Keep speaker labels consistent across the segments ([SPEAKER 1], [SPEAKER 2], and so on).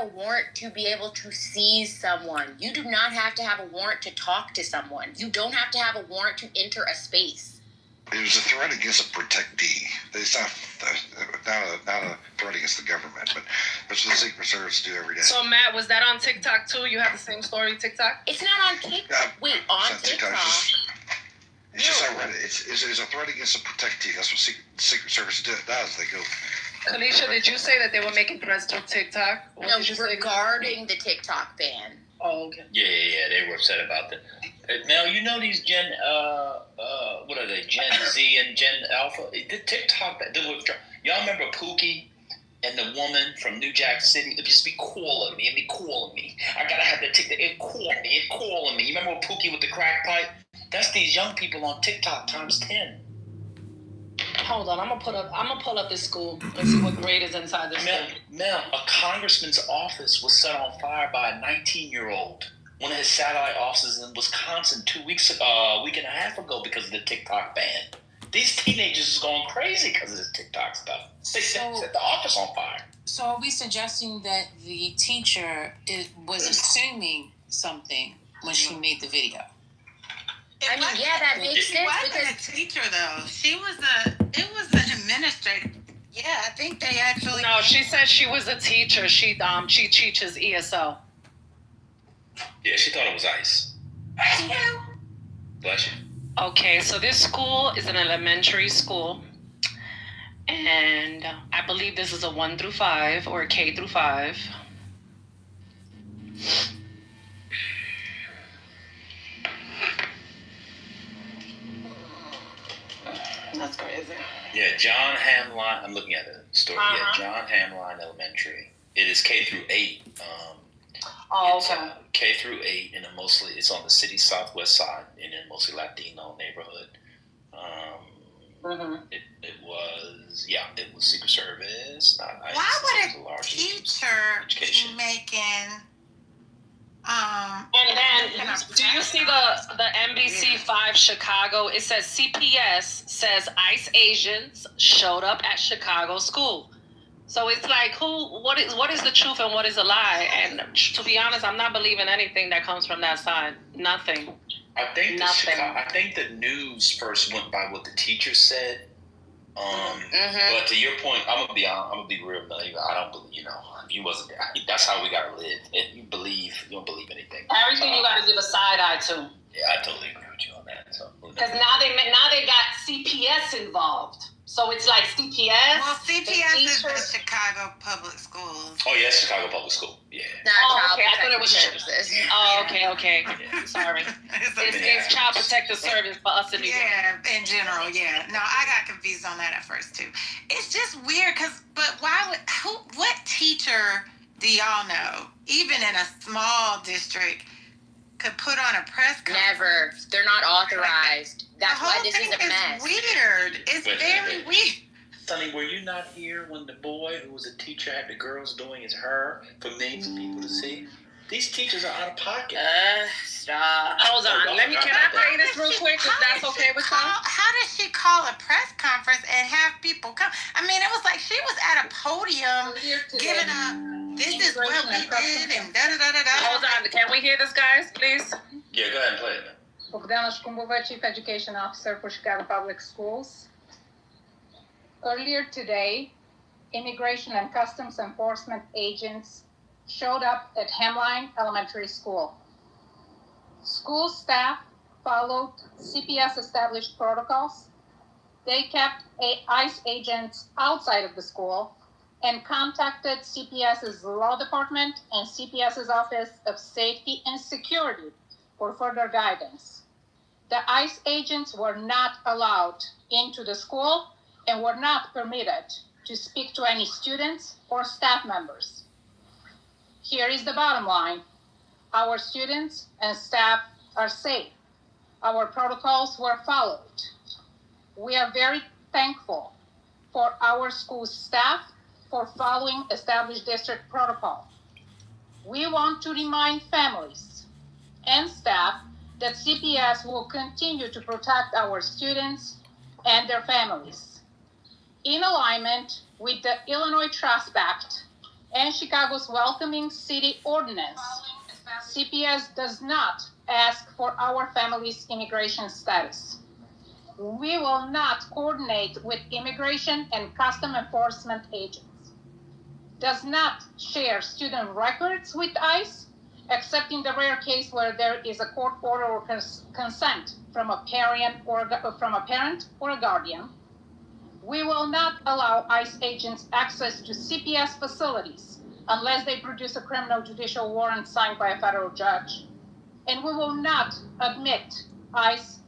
[SPEAKER 1] a warrant to be able to seize someone. You do not have to have a warrant to talk to someone. You don't have to have a warrant to enter a space.
[SPEAKER 2] It was a threat against a protectee. It's not a threat against the government, but that's what the Secret Service do every day.
[SPEAKER 3] So, Matt, was that on TikTok too? You have the same story TikTok?
[SPEAKER 1] It's not on TikTok. Wait, on TikTok?
[SPEAKER 2] It's just I read it. It's a threat against a protectee. That's what Secret Service does. They go.
[SPEAKER 3] Kalisha, did you say that they were making threats to TikTok?
[SPEAKER 1] No, regarding the TikTok ban.
[SPEAKER 3] Oh, okay.
[SPEAKER 4] Yeah, they were upset about that. Mel, you know these Gen, what are they, Gen Z and Gen Alpha? The TikTok, y'all remember Pookie and the woman from New Jack City? It just be calling me. I gotta have the TikTok. It calling me. You remember Pookie with the crack pipe? That's these young people on TikTok times 10.
[SPEAKER 3] Hold on, I'm gonna pull up this school and see what grade is inside this school.
[SPEAKER 4] Mel, a congressman's office was set on fire by a 19-year-old. One of his satellite offices in Wisconsin a week and a half ago because of the TikTok ban. These teenagers is going crazy because of this TikTok stuff. They set the office on fire.
[SPEAKER 5] So are we suggesting that the teacher was assuming something when she made the video?
[SPEAKER 1] I mean, yeah, that makes sense.
[SPEAKER 6] She wasn't a teacher, though. It was an administrator. Yeah, I think they actually...
[SPEAKER 3] No, she said she was a teacher. She teaches ESL.
[SPEAKER 4] Yeah, she thought it was ice. Bless you.
[SPEAKER 3] Okay, so this school is an elementary school. And I believe this is a 1 through 5 or a K through 5. That's crazy.
[SPEAKER 4] Yeah, John Hamline. I'm looking at the story.
[SPEAKER 3] Uh-huh.
[SPEAKER 4] Yeah, John Hamline Elementary. It is K through 8.
[SPEAKER 3] Okay.
[SPEAKER 4] K through 8, and it's on the city's southwest side, in a mostly Latino neighborhood. It was Secret Service.
[SPEAKER 6] Why would a teacher be making?
[SPEAKER 3] And then, do you see the NBC5 Chicago? It says CPS says ICE agents showed up at Chicago school. So it's like, what is the truth and what is a lie? And to be honest, I'm not believing anything that comes from that side. Nothing.
[SPEAKER 4] I think the news first went by what the teacher said. But to your point, I'm gonna be real. I don't believe. If you wasn't there, that's how we gotta live. If you don't believe anything.
[SPEAKER 3] Everything you gotta give a side eye to.
[SPEAKER 4] Yeah, I totally agree with you on that.
[SPEAKER 3] Because now they got CPS involved. So it's like CPS.
[SPEAKER 6] Well, CPS is the Chicago Public Schools.
[SPEAKER 4] Oh, yeah, Chicago Public School. Yeah.
[SPEAKER 3] Okay. I thought it was services. Oh, okay. I'm sorry. It's Child Protective Service for us in New York.
[SPEAKER 6] Yeah, in general, yeah. No, I got confused on that at first, too. It's just weird, but what teacher do y'all know, even in a small district, could put on a press conference?
[SPEAKER 1] Never. They're not authorized. That's why this is a mess.
[SPEAKER 6] It's weird. It's very weird.
[SPEAKER 4] Sonny, were you not here when the boy who was a teacher had the girls doing his hair for millions of people to see? These teachers are out of pocket.
[SPEAKER 1] Stop.
[SPEAKER 3] Hold on. Can I play this real quick if that's okay with you?
[SPEAKER 6] How did she call a press conference and have people come? I mean, it was like she was at a podium giving this is what we did and da-da-da-da-da.
[SPEAKER 3] Hold on. Can we hear this, guys, please?
[SPEAKER 4] Yeah, go ahead and play it.
[SPEAKER 7] Bogdana Shkumbova, Chief Education Officer for Chicago Public Schools. Earlier today, Immigration and Customs Enforcement agents showed up at Hamline Elementary School. School staff followed CPS established protocols. They kept ICE agents outside of the school and contacted CPS's law department and CPS's Office of Safety and Security for further guidance. The ICE agents were not allowed into the school and were not permitted to speak to any students or staff members. Here is the bottom line. Our students and staff are safe. Our protocols were followed. We are very thankful for our school staff for following established district protocol. We want to remind families and staff that CPS will continue to protect our students and their families in alignment with the Illinois Trust Act and Chicago's Welcoming City Ordinance, CPS does not ask for our family's immigration status. We will not coordinate with immigration and custom enforcement agents. Does not share student records with ICE, except in the rare case where there is a court order or consent from a parent or a guardian. We will not allow ICE agents access to CPS facilities unless they produce a criminal judicial warrant signed by a federal judge. And we will not admit ICE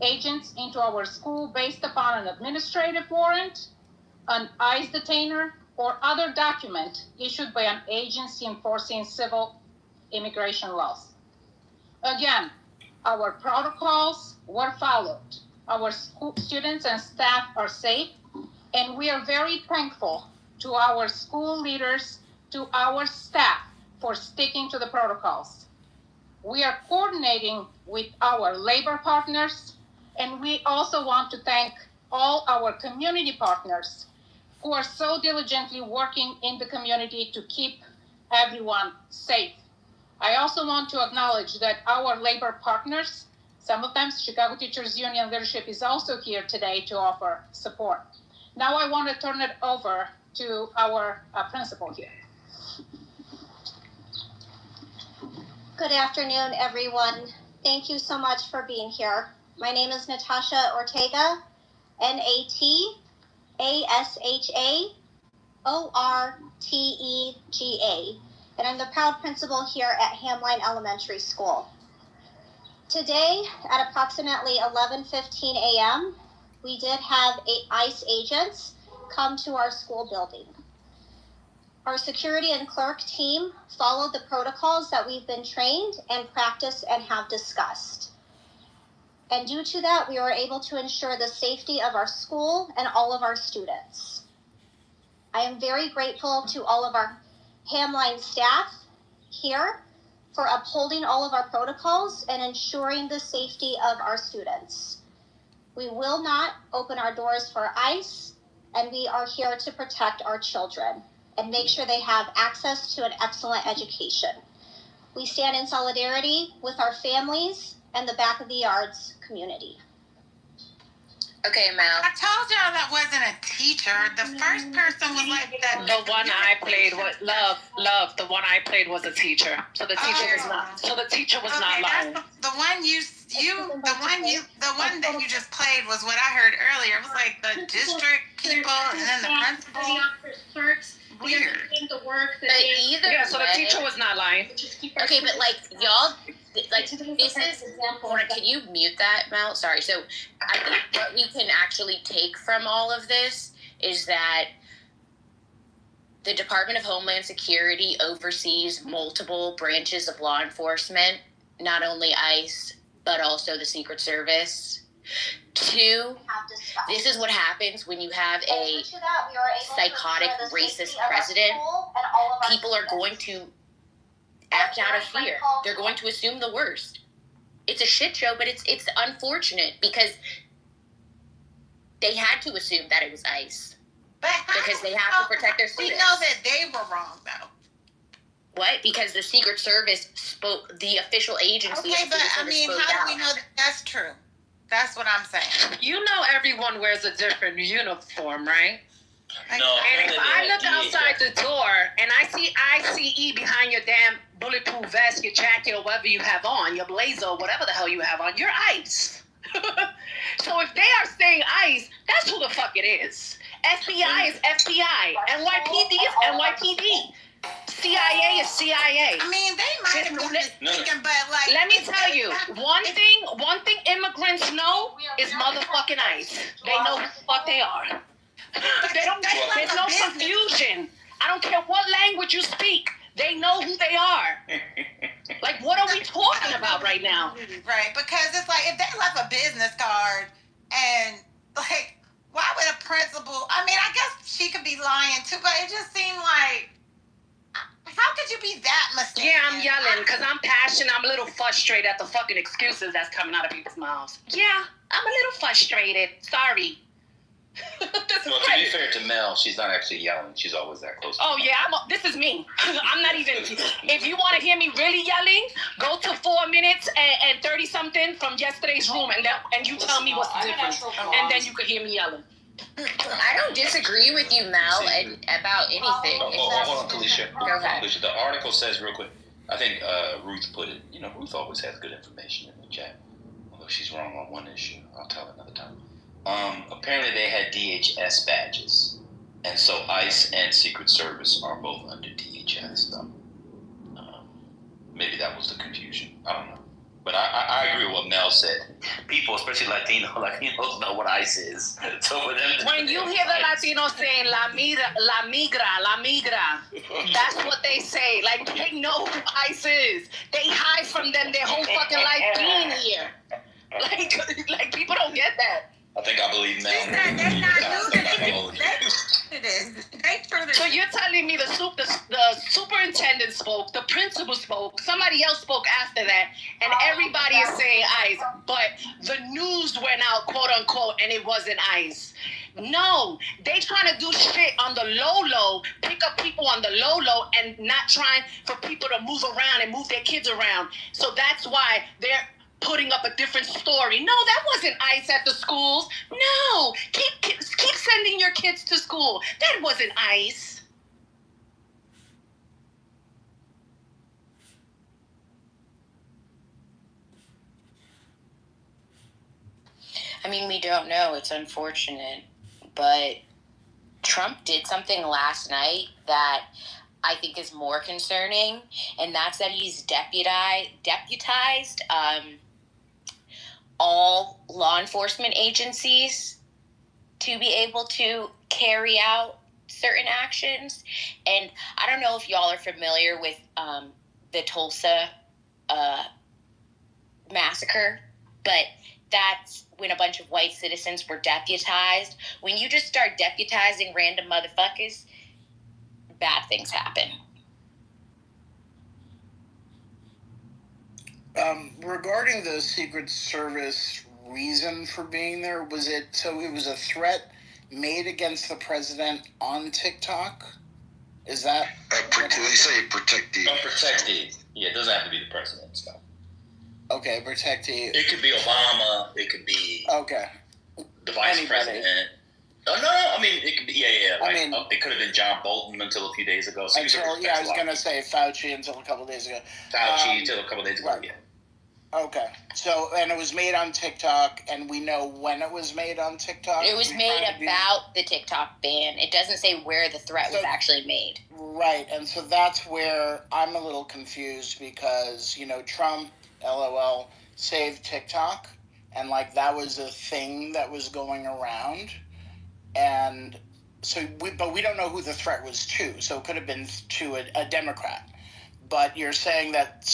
[SPEAKER 7] agents into our school based upon an administrative warrant, an ICE detainer, or other document issued by an agency enforcing civil immigration laws. Again, our protocols were followed. Our students and staff are safe, and we are very thankful to our school leaders, to our staff for sticking to the protocols. We are coordinating with our labor partners, and we also want to thank all our community partners who are so diligently working in the community to keep everyone safe. I also want to acknowledge that our labor partners, some of them, Chicago Teachers Union leadership, is also here today to offer support. Now I want to turn it over to our principal here.
[SPEAKER 8] Good afternoon, everyone. Thank you so much for being here. My name is Natasha Ortega, Natasha and I'm the proud principal here at Hamline Elementary School. Today, at approximately 11:15 a.m., we did have ICE agents come to our school building. Our security and clerk team followed the protocols that we've been trained and practiced and have discussed. And due to that, we were able to ensure the safety of our school and all of our students. I am very grateful to all of our Hamline staff here for upholding all of our protocols and ensuring the safety of our students. We will not open our doors for ICE, and we are here to protect our children and make sure they have access to an excellent education. We stand in solidarity with our families and the Back of the Yards community.
[SPEAKER 1] Okay, Mel.
[SPEAKER 6] I told y'all that wasn't a teacher. The first person was like that.
[SPEAKER 3] The one I played was love. The one I played was a teacher. So the teacher was not. So the teacher was not lying.
[SPEAKER 6] The one that you just played was what I heard earlier. It was like the district people and then the principal. Weird.
[SPEAKER 1] The work that
[SPEAKER 3] So the teacher was not lying.
[SPEAKER 1] Okay, but like y'all, like this is. Can you mute that, Mel? Sorry. So I think what we can actually take from all of this is that the Department of Homeland Security oversees multiple branches of law enforcement, not only ICE, but also the Secret Service. 2, this is what happens when you have a psychotic, racist president. People are going to act out of fear. They're going to assume the worst. It's a shit show, but it's unfortunate because they had to assume that it was ICE. Because they have to protect their students.
[SPEAKER 6] We know that they were wrong, though.
[SPEAKER 1] What? Because the Secret Service spoke, the official agency.
[SPEAKER 6] Okay, but I mean, how do we know that that's true? That's what I'm saying.
[SPEAKER 3] You know everyone wears a different uniform, right?
[SPEAKER 4] No.
[SPEAKER 3] And if I look outside the door and I see ICE behind your damn bulletproof vest, your jacket, or whatever you have on, your blazer, or whatever the hell you have on, you're ICE. So if they are saying ICE, that's who the fuck it is. FBI is FBI. NYPD is NYPD. CIA is CIA.
[SPEAKER 6] I mean, they might have been thinking, but like...
[SPEAKER 3] Let me tell you, one thing immigrants know is motherfucking ICE. They know who the fuck they are. There's no confusion. I don't care what language you speak. They know who they are. Like, what are we talking about right now?
[SPEAKER 6] Right, because it's like, if they left a business card and, like, why would a principal... I mean, I guess she could be lying, too, but it just seemed like... How could you be that mistaken?
[SPEAKER 3] Yeah, I'm yelling because I'm passionate. I'm a little frustrated at the fucking excuses that's coming out of people's mouths. Yeah, I'm a little frustrated. Sorry.
[SPEAKER 4] Well, to be fair to Mel, she's not actually yelling. She's always that close.
[SPEAKER 9] Oh yeah, this is me. I'm not even. If you want to hear me really yelling, go to 4 minutes and 30 something from yesterday's room, and you tell me what's the difference, and then you could hear me yelling.
[SPEAKER 1] I don't disagree with you, Mel, about anything.
[SPEAKER 4] Hold on, Kalisha.
[SPEAKER 1] Go ahead.
[SPEAKER 4] Kalisha, the article says real quick. I think Ruth put it. You know, Ruth always has good information in the chat. Although she's wrong on one issue, I'll tell her another time. Apparently they had DHS badges, and so ICE and Secret Service are both under DHS. Maybe that was the confusion. I don't know. But I agree with what Mel said. People, especially Latinos know what ICE is. So for them
[SPEAKER 9] when you hear the Latinos saying la migra, that's what they say. Like, they know who ICE is. They hide from them their whole fucking life being here. Like people don't get that.
[SPEAKER 4] I think I believe Mel.
[SPEAKER 9] So you're telling me the superintendent spoke, the principal spoke, somebody else spoke after that, and everybody is saying ICE, but the news went out, quote unquote, and it wasn't ICE. No, they trying to do shit on the low, pick up people on the low, and not trying for people to move around and move their kids around. So that's why they're putting up a different story. No, that wasn't ICE at the schools. No, keep sending your kids to school. That wasn't ICE.
[SPEAKER 1] I mean, we don't know. It's unfortunate. But Trump did something last night that I think is more concerning, and that's that he's deputized all law enforcement agencies to be able to carry out certain actions. And I don't know if y'all are familiar with the Tulsa massacre, but that's when a bunch of white citizens were deputized. When you just start deputizing random motherfuckers, bad things happen.
[SPEAKER 10] Regarding the Secret Service reason for being there, was it a threat made against the president on TikTok? Is that
[SPEAKER 2] they say protectee?
[SPEAKER 4] Protectee. Yeah, it doesn't have to be the president. So.
[SPEAKER 10] Okay, protectee.
[SPEAKER 4] It could be Obama. It could be the vice president. Oh, no, I mean, it could be, it could have been John Bolton until a few days ago. So
[SPEAKER 10] I was going to say Fauci until a couple days ago.
[SPEAKER 4] Until a couple days ago,
[SPEAKER 10] right.
[SPEAKER 4] Yeah.
[SPEAKER 10] Okay, so, and it was made on TikTok, and we know when it was made on TikTok?
[SPEAKER 1] It was made about the TikTok ban. It doesn't say where the threat was actually made.
[SPEAKER 10] Right, and so that's where I'm a little confused because, Trump, LOL, saved TikTok, and, that was a thing that was going around. And so, but we don't know who the threat was to. So it could have been to a Democrat. But you're saying that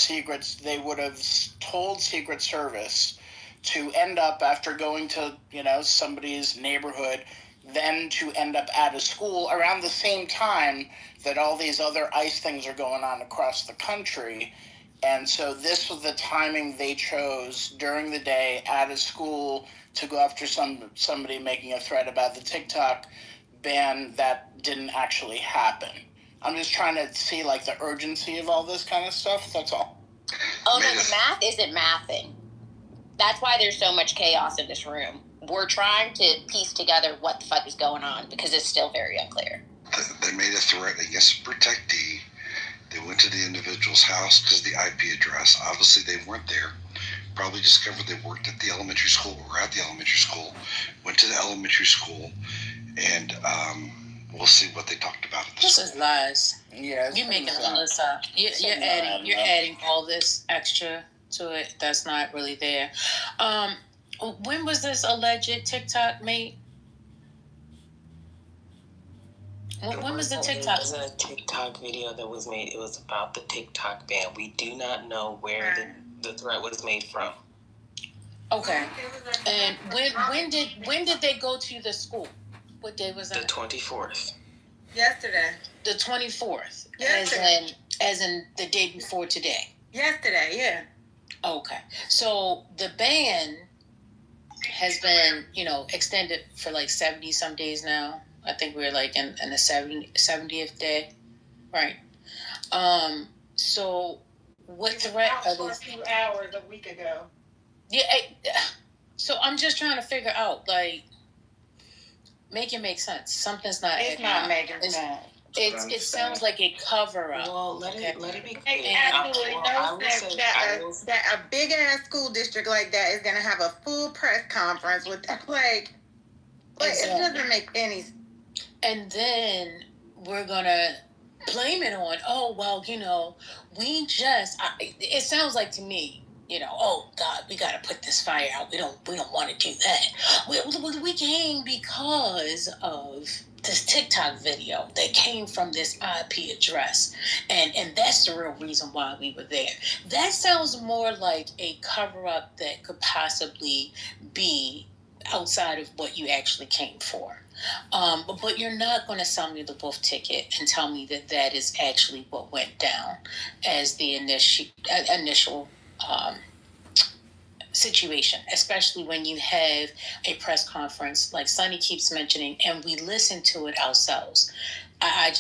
[SPEAKER 10] they would have told Secret Service to end up after going to, somebody's neighborhood, then to end up at a school around the same time that all these other ICE things are going on across the country. And so this was the timing they chose during the day at a school to go after somebody making a threat about the TikTok ban that didn't actually happen. I'm just trying to see the urgency of all this kind of stuff. That's all.
[SPEAKER 1] Oh no, the math isn't mathing. That's why there's so much chaos in this room. We're trying to piece together what the fuck is going on because it's still very unclear.
[SPEAKER 2] They made a threat against a protectee. They went to the individual's house because the IP address. Obviously, they weren't there. Probably discovered they worked at the elementary school, or at the elementary school, went to the elementary school, and we'll see what they talked about at the
[SPEAKER 5] This
[SPEAKER 2] school.
[SPEAKER 5] is lies.
[SPEAKER 10] Yeah,
[SPEAKER 5] You're making all this up. You're adding all this extra to it that's not really there. When was this alleged TikTok made? When was the TikTok?
[SPEAKER 11] It was a TikTok video that was made. It was about the TikTok ban. We do not know where the threat was made from.
[SPEAKER 5] Okay. And when did they go to the school? What day was that?
[SPEAKER 11] The 24th.
[SPEAKER 6] Yesterday.
[SPEAKER 5] The 24th.
[SPEAKER 6] Yesterday.
[SPEAKER 5] As in the day before today.
[SPEAKER 6] Yesterday, yeah.
[SPEAKER 5] Okay. So the ban has been, extended for like 70 some days now. I think we're like in the 70th day, right? So what threat are
[SPEAKER 6] for a
[SPEAKER 5] these?
[SPEAKER 6] few hours a week ago.
[SPEAKER 5] Yeah. So I'm just trying to figure out, like, make it make sense. Something's not.
[SPEAKER 6] It's not making sense.
[SPEAKER 5] It sounds like a cover up.
[SPEAKER 11] Well, let it be clear.
[SPEAKER 6] Make absolutely no sense that a big ass school district like that is gonna have a full press conference with like it doesn't make any sense.
[SPEAKER 5] And then we're gonna blame it on, oh well, we just. It sounds like to me, oh God, we gotta put this fire out. We don't want to do that. We came because of this TikTok video that came from this IP address, and that's the real reason why we were there. That sounds more like a cover up that could possibly be outside of what you actually came for. But you're not going to sell me the wolf ticket and tell me that is actually what went down as the initial situation, especially when you have a press conference like Sonny keeps mentioning, and we listen to it ourselves. I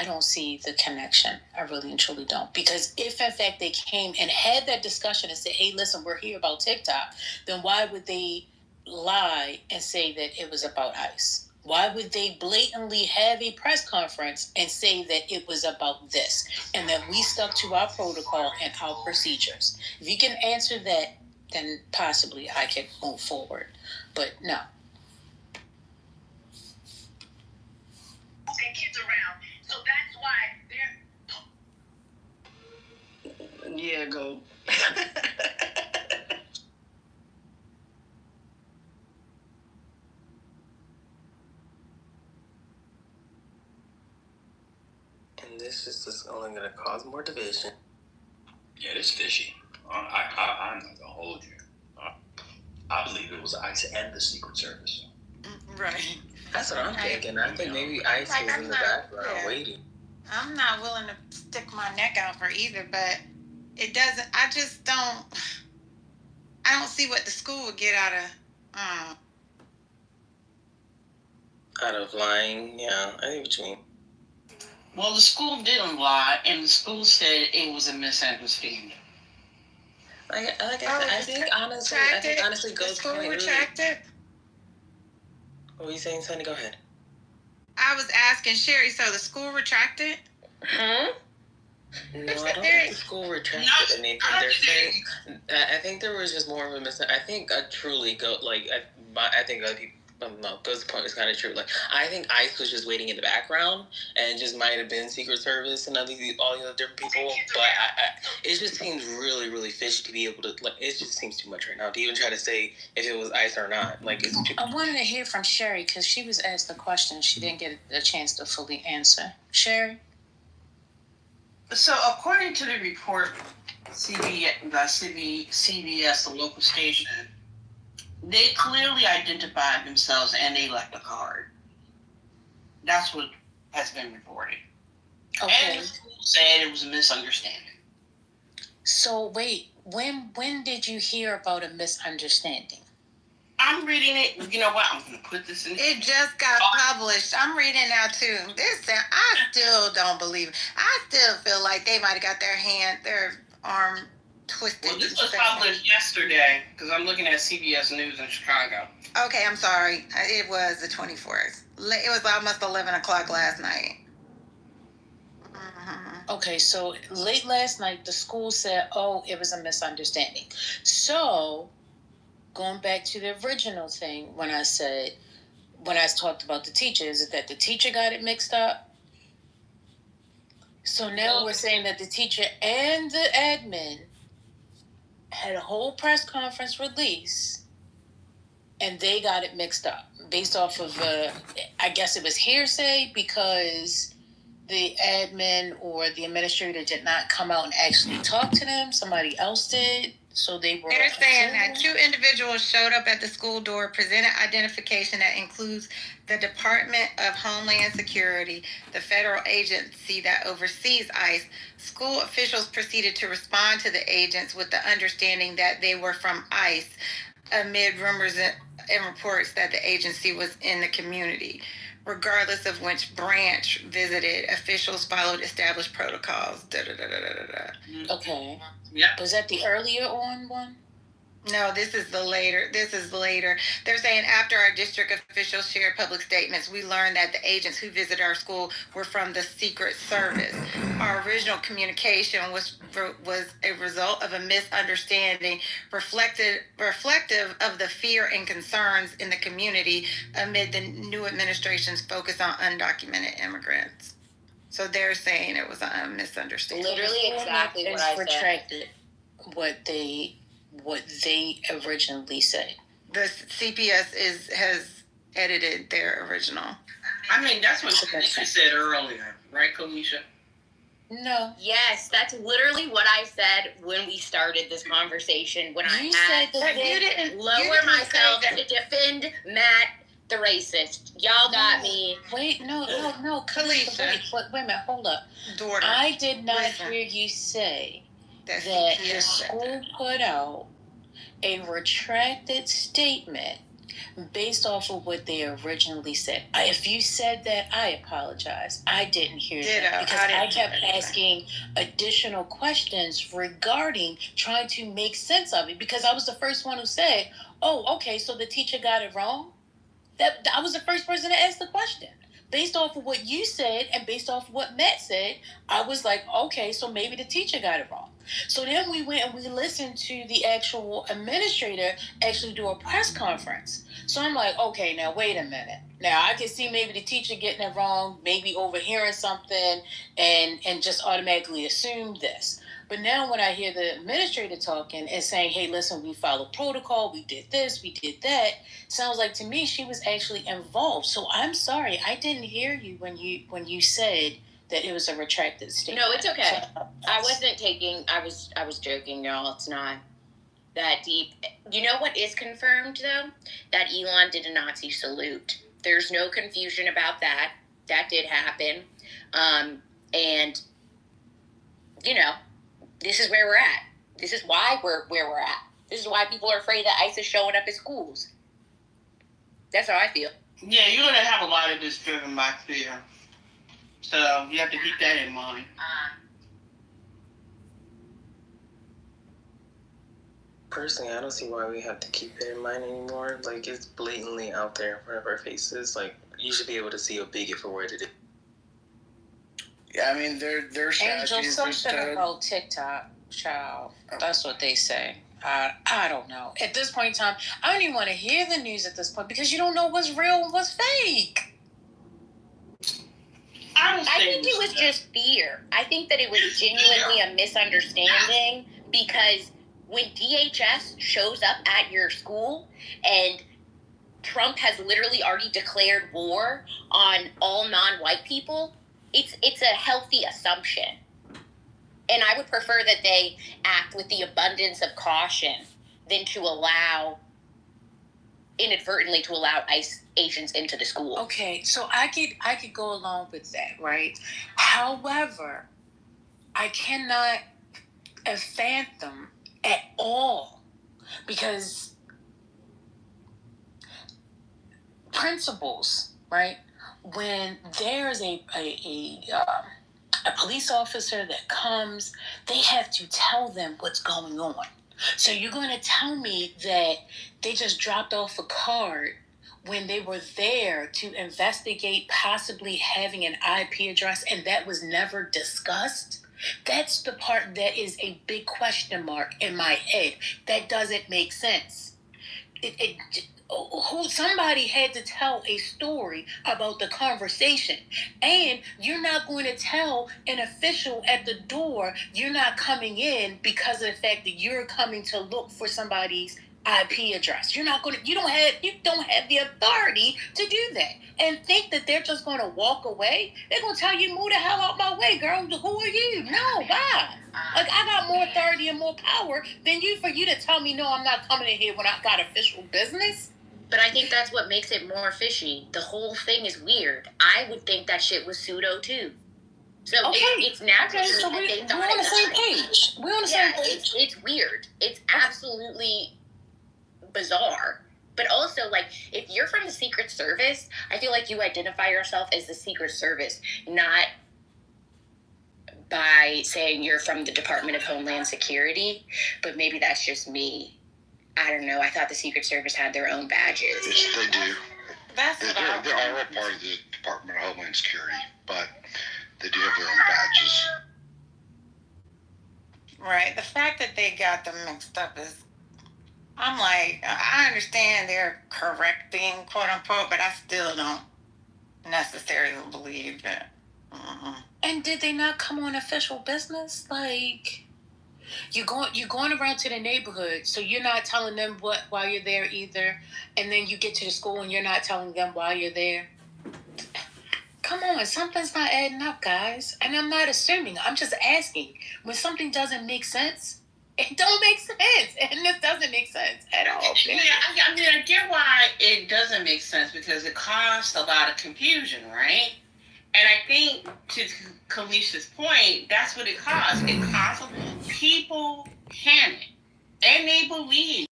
[SPEAKER 5] don't see the connection. I really and truly don't. Because if in fact they came and had that discussion and said, hey, listen, we're here about TikTok, then why would they lie and say that it was about ICE? Why would they blatantly have a press conference and say that it was about this and that we stuck to our protocol and our procedures? If you can answer that, then possibly I can move forward. But no.
[SPEAKER 9] And kids around. So that's why they're...
[SPEAKER 11] Yeah, go. And this is just only going to cause more division.
[SPEAKER 4] Yeah, it's fishy. I'm not going to hold you. I believe it was ICE and the Secret Service.
[SPEAKER 6] Right.
[SPEAKER 11] That's what I'm thinking. I think maybe ICE was in the background waiting.
[SPEAKER 6] I'm not willing to stick my neck out for either, but it doesn't. I just don't. I don't see what the school would get out of.
[SPEAKER 11] Out of lying, yeah, I think what you mean.
[SPEAKER 9] Well, the school didn't lie, and the school said it was a misunderstanding.
[SPEAKER 11] I think honestly goes
[SPEAKER 6] the school retracted.
[SPEAKER 11] What were you saying, Sonny? Go ahead.
[SPEAKER 6] I was asking Sherry, so the school retracted?
[SPEAKER 11] No, I don't think the school retracted anything. They're saying, I think there was just more of a I think I think other people. No, Go's point is kind of true. Like, I think ICE was just waiting in the background, and it just might have been Secret Service and all the other different people. But it just seems really, really fishy to be able to, like, it just seems too much right now to even try to say if it was ICE or not. Like, it's too.
[SPEAKER 5] I wanted to hear from Sherry because she was asked the question. She didn't get a chance to fully answer. Sherry?
[SPEAKER 9] So, according to the report, CBS, the local station, they clearly identified themselves and they left a card. That's what has been reported. Okay. And the school said it was a misunderstanding.
[SPEAKER 5] So wait, when did you hear about a misunderstanding?
[SPEAKER 9] I'm reading it. You know what? I'm going to put this in.
[SPEAKER 6] It just got published. I'm reading now too. I still don't believe. I still feel like they might have got their arm twisted.
[SPEAKER 9] Well, this was published yesterday because I'm looking at CBS News in Chicago.
[SPEAKER 6] Okay, I'm sorry. It was the 24th. It was almost 11 o'clock last night. Mm-hmm.
[SPEAKER 5] Okay, so late last night, the school said, oh, it was a misunderstanding. So, going back to the original thing, when I talked about the teachers, is that the teacher got it mixed up? So now we're saying that the teacher and the admin had a whole press conference release, and they got it mixed up based off of, I guess it was hearsay because the admin or the administrator did not come out and actually talk to them. Somebody else did. So they're
[SPEAKER 6] saying that 2 individuals showed up at the school door, presented identification that includes the Department of Homeland Security, the federal agency that oversees ICE. School officials proceeded to respond to the agents with the understanding that they were from ICE amid rumors and reports that the agency was in the community. Regardless of which branch visited, officials followed established protocols.
[SPEAKER 5] Okay.
[SPEAKER 12] Yeah.
[SPEAKER 5] Was that the earlier on one?
[SPEAKER 6] No, this is later. They're saying after our district officials shared public statements, we learned that the agents who visited our school were from the Secret Service. Our original communication was a result of a misunderstanding, reflective of the fear and concerns in the community amid the new administration's focus on undocumented immigrants. So they're saying it was a misunderstanding.
[SPEAKER 1] Literally exactly what I said.
[SPEAKER 5] Retracted what they originally said.
[SPEAKER 6] The CPS has edited their original.
[SPEAKER 12] I mean, that's what Kalisha said earlier, right, Kalisha?
[SPEAKER 5] No.
[SPEAKER 1] Yes, that's literally what I said when we started this conversation. When I had to lower myself to defend Matt, the racist. Y'all got me.
[SPEAKER 5] Wait, no, Kalisha. Wait a minute, hold up.
[SPEAKER 6] Daughter.
[SPEAKER 5] I did not hear you say that the school put out a retracted statement based off of what they originally said. If you said that, I apologize. I didn't hear that because I kept asking additional questions regarding trying to make sense of it, because I was the first one who said, oh, okay, so the teacher got it wrong? I was the first person to ask the question. Based off of what you said and based off of what Matt said, I was like, okay, so maybe the teacher got it wrong. So then we went and we listened to the actual administrator actually do a press conference. So I'm like, okay, now wait a minute. Now I can see maybe the teacher getting it wrong, maybe overhearing something and just automatically assume this. But now when I hear the administrator talking and saying, hey, listen, we followed protocol, we did this, we did that, sounds like to me she was actually involved. So I'm sorry, I didn't hear you when you said that it was a retracted statement.
[SPEAKER 1] No, it's okay. I was joking, y'all. It's not that deep. You know what is confirmed, though? That Elon did a Nazi salute. There's no confusion about that. That did happen. And, you know, this is where we're at. This is why we're where we're at. This is why people are afraid that ICE is showing up at schools. That's how I feel.
[SPEAKER 12] Yeah, you're going to have a lot of this driven by fear. So you have to keep that in mind.
[SPEAKER 11] Personally, I don't see why we have to keep it in mind anymore. Like, it's blatantly out there in front of our faces. Like, you should be able to see a bigot for what it is.
[SPEAKER 10] Yeah, I mean, their strategy
[SPEAKER 5] Angel,
[SPEAKER 10] is
[SPEAKER 5] something about TikTok, child. That's what they say. I don't know. At this point in time, I don't even want to hear the news at this point because you don't know what's real and what's fake.
[SPEAKER 1] I think it was just fear. I think that it was genuinely a misunderstanding because when DHS shows up at your school and Trump has literally already declared war on all non-white people, it's a healthy assumption. And I would prefer that they act with the abundance of caution than to inadvertently allow ICE agents into the school.
[SPEAKER 5] Okay, so I could go along with that, right? However, I cannot fathom at all because principals, right? When there's a police officer that comes, they have to tell them what's going on. So you're going to tell me that they just dropped off a card when they were there to investigate possibly having an IP address and that was never discussed? That's the part that is a big question mark in my head. That doesn't make sense. Somebody had to tell a story about the conversation, and you're not going to tell an official at the door you're not coming in because of the fact that you're coming to look for somebody's IP address. You don't have the authority to do that and think that they're just going to walk away. They're going to tell you, move the hell out my way, girl. Who are you? No, bye. Like, I got more authority and more power than you for you to tell me, no, I'm not coming in here when I got official business.
[SPEAKER 1] But I think that's what makes it more fishy. The whole thing is weird. I would think that shit was pseudo too. So okay. It's natural
[SPEAKER 5] so
[SPEAKER 1] that they thought
[SPEAKER 5] we're on the same page. We're on the same page.
[SPEAKER 1] It's weird. It's absolutely bizarre But also, like, if you're from the Secret Service, I feel like you identify yourself as the Secret Service, not by saying you're from the Department of Homeland Security. But maybe that's just me. I don't know. I thought the Secret Service had their own badges.
[SPEAKER 2] Yes, they do.
[SPEAKER 6] They're
[SPEAKER 2] all a part of the Department of Homeland Security, but they do have their own badges.
[SPEAKER 6] Right. The fact that they got them mixed up is, I'm like, I understand they're correcting, quote unquote, but I still don't necessarily believe that.
[SPEAKER 5] And did they not come on official business? Like, you're going around to the neighborhood, so you're not telling them what while you're there either, and then you get to the school and you're not telling them while you're there. Come on, something's not adding up, guys. And I'm not assuming. I'm just asking. When something doesn't make sense, it don't make sense, and this doesn't make sense at all.
[SPEAKER 12] Yeah, I mean, I get why it doesn't make sense, because it caused a lot of confusion, right? And I think, to Kalisha's point, that's what it caused. It caused people panic, and they believe